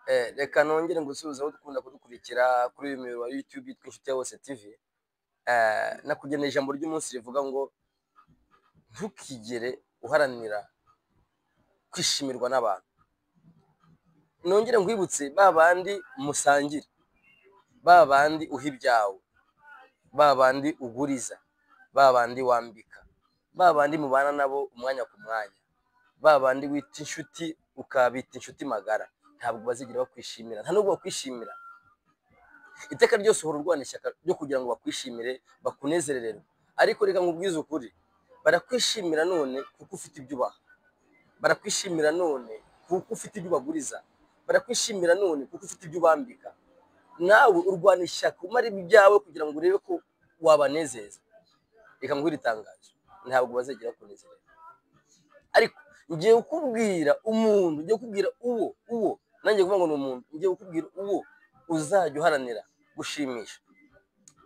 reka nongere ngusubize aho dukunda kudukurikira kuri uyu muyoboro wa YouTube yitwa Inshuti ya Bose TV. Nakugeneye ijambo ry'umunsi rivuga ngo ntukigere uharanira kwishimirwa n'abantu. Nongere nkwibutse babandi musangira, babandi uha ibyawe, babandi uguriza, babandi wambika, babandi mubana nabo umwanya ku mwanya, babandi wita inshuti ukabita inshuti magara, ntabwo bazigira bakwishimira, nta nubwo bakwishimira. Iteka ryose uhora urwana ishyaka ryo kugira ngo bakwishimire, bakunezerere. Ariko reka nkubwize ukuri, barakwishimira none kuko ufite ibyo ubaha, barakwishimira none kuko ufite ibyo ubaguriza, barakwishimira none kuko ufite ibyo ubambika. Nawe urwana ishyaka umara ibyawe kugira ngo urebe ko wabanezeza. Reka nguhire itangazo, ntabwo bazegera kunezerera. Ariko ngiye kukubwira umuntu, ngiye kukubwira uwo nanjye kuvuga ngo ni umuntu, ngiye kukubwira uwo uzajya uharanira gushimisha.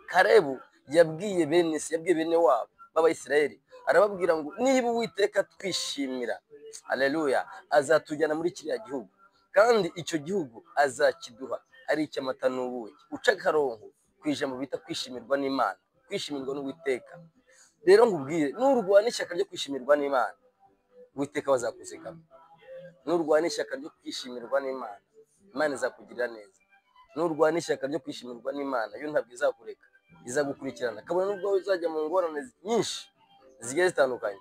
Kalebu yabwiye bene wabo b'Abayisiraheli, arababwira ngo niba Uwiteka twishimira, haleluya, azatujyana muri kiriya gihugu, kandi icyo gihugu azakiduha ari icy'amata n'ubuki. Uca akarongo ku ijambo bita kwishimirwa n'Imana, kwishimirwa n'Uwiteka. Rero nkubwire, nurwana ishyaka ryo kwishimirwa n'Imana, Uwiteka bazakuzigama. Nurwana ishyaka ryo kwishimirwa n'Imana, Imana izakugirira neza. Nurwana ishyaka ryo kwishimirwa n'Imana, yo ntabwo izakureka, izagukurikirana. Kabone nubwo uzajya mu ngorane nyinshi zigiye zitandukanye,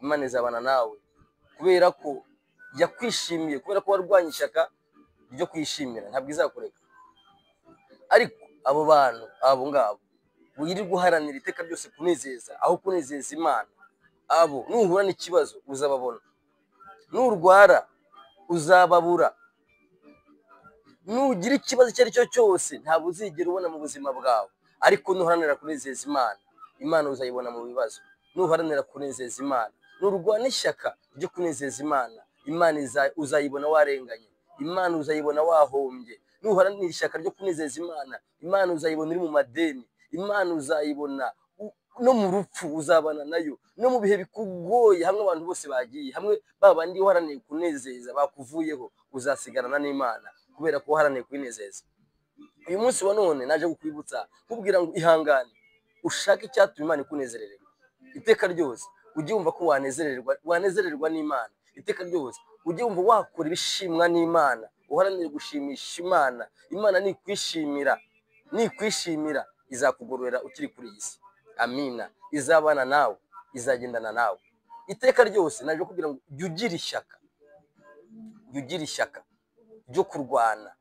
Imana izabana nawe kubera ko yakwishimiye, kubera ko warwanya ishyaka ryo kwishimira, ntabwo izakureka. Ariko abo bantu abo ngabo wirirwa guharanira iteka ryose kunezeza aho kunezeza Imana, abo nuhura n'ikibazo uzababona, nurwara uzababura, nugira ikibazo icyo ari cyo cyose ntabwo uzigera ubona mu buzima bwawe. Ariko nuharanira kunezeza Imana, Imana uzayibona mu bibazo. Nuharanira kunezeza Imana, nurwana ishyaka ryo kunezeza Imana, Imana uzayibona warenganye, Imana uzayibona wahombye. Nuharanira ishyaka ryo kunezeza Imana, Imana uzayibona uri mu madeni, Imana uzayibona no mu rupfu uzabana nayo, no mu bihe bikugoye, hamwe abantu bose bagiye, hamwe babandi uharaniye kunezeza bakuvuyeho, uzasigarana n'Imana kubera ko uharaniye kwinezeza. Uyu munsi wa none naje kukwibutsa kubwira ngo ihangane, ushake icyatuma Imana ikunezererera. Iteka ryose ujye wumva ko wanezererwa n'Imana. Iteka ryose ujye wumva wakora ibishimwa n'Imana, uharanire gushimisha Imana. Imana nikwishimira izakugororera ukiri kuri iyi si. Amina. Izabana nawe, izagendana nawe. Iteka ryose naje kugira ngo jya ugira ishyaka ryo kurwana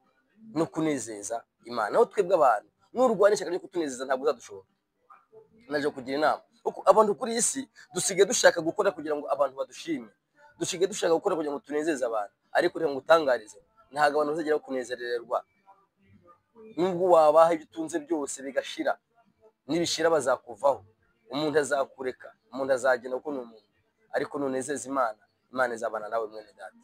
no kunezeza Imana. Aho twebwe abantu nurwana ishyaka ryo kutunezeza ntabwo uzadushobora. Naje kugira inama kuko abantu kuri iyi si dusigaye dushaka gukora kugira ngo abantu badushime, dusigaye dushaka gukora kugira ngo tunezeze abantu. Ariko reka ngutangarize, ntabwo abantu bazagera kunezererwa. Nubwo wabaha ibyo utunze byose bigashira, nibishira bazakuvaho, umuntu azakureka, umuntu azagenda kuko ni umuntu. Ariko nunezeza Imana, Imana izabana nawe mwene data.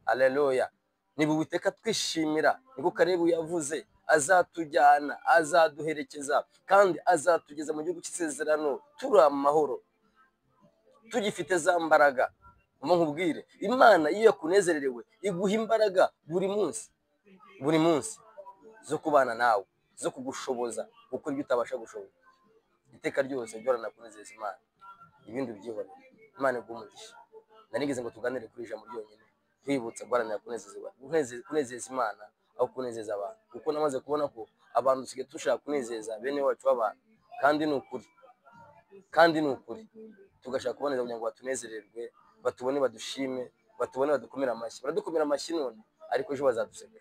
Haleluya. Niba Uwiteka twishimira, niko Kalebu yavuze, azatujyana, azaduherekeza, kandi azatugeza mu gihugu cy'isezerano turi amahoro, tugifite za mbaraga. Nkubwire, Imana iyo yakunezererewe iguha imbaraga buri munsi zo kubana nawe, zo kugushoboza gukora ibyo utabasha gushoboza. Iteka ryose jya uhorana kunezeza Imana, ibindi ubyihorere. Imana iguhe umugisha. Nanigeze ngo tuganire kuri ijambo ryonyine, twibutsa guharanira kunezeza Imana aho kunezeza abantu, kuko namaze kubona ko abantu dusigaye dushaka kunezeza bene wacu b'abantu, kandi ni ukuri tugashaka kuboneza kugira ngo batunezererwe, batubone badushime, batubone badukomera amashyi. Baradukomera amashyi none, ariko ejo bazaduseka.